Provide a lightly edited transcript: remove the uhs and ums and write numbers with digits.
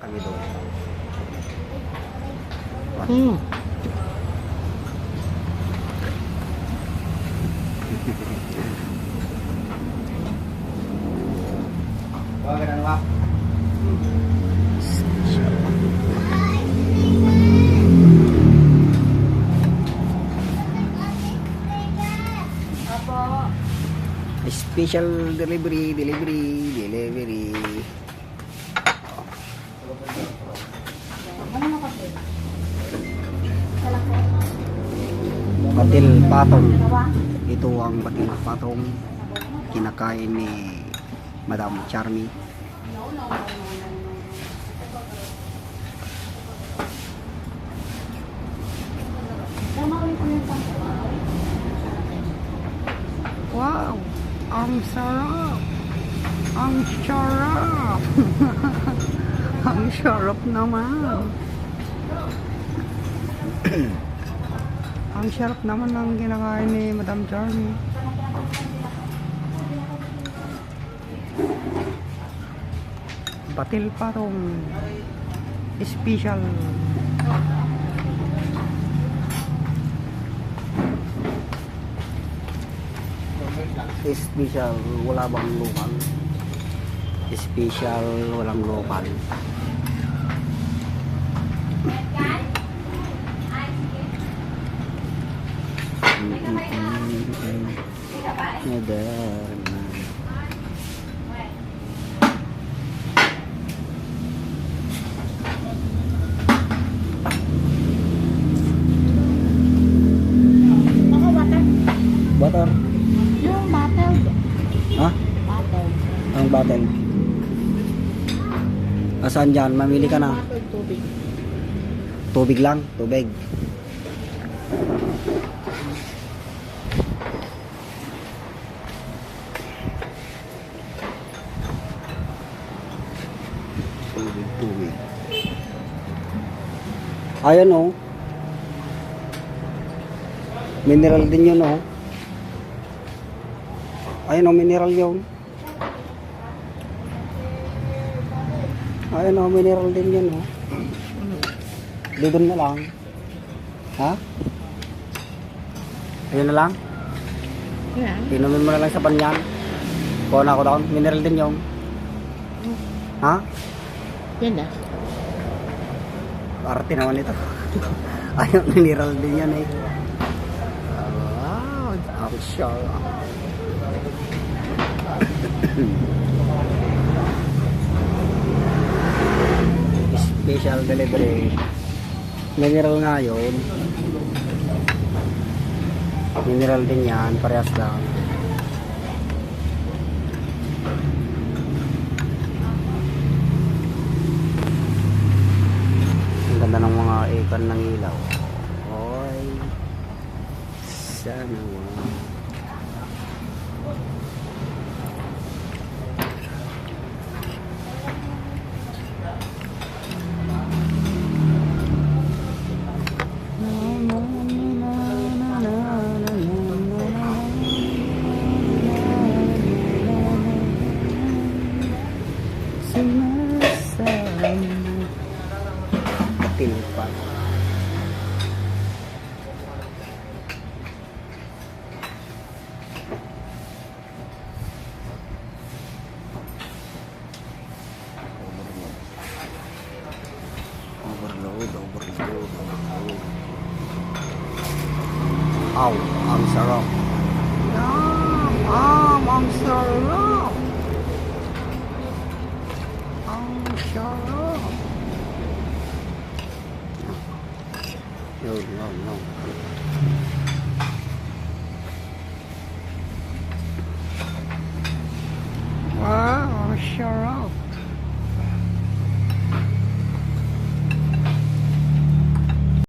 kami doon. Ganun ba? Special delivery. Batil patong. Ito ang batil patong kinakain ni Madam Charmy. Wow, ang sarap. Ang sarap. Ang sarap naman. Ang sarap naman ng kinakain ni Madam Charmy. Batil patong special. Special, wala bang lokal? Special, walang lokal. Butter. Yung bottle. Ha? Bottle. Ang bottle. Asan dyan? Mamili ka na. Bottle tubig. Tubig lang? Tubig. Tubig. Ayan o. Mineral din yun o. Ayan o, mineral yun. Ayan o, mineral din yun o. Dito na lang. Ha? Ayun na lang. Yeah. Inumin mo na lang sa panyan. Kuha na ako doon. Mineral din yun. Ha? Yan na. Arte naman ito. Ayun, mineral din yan eh. Wow, ang sure. Special delivery. Mineral nga yun. Mineral din yan, parehas lang. Ang ganda ng mga ikan ng ilaw. Oy, sana wow. Batil pa. Overload. Aw, ang sarap. Ang sarap. Ang sarap. No.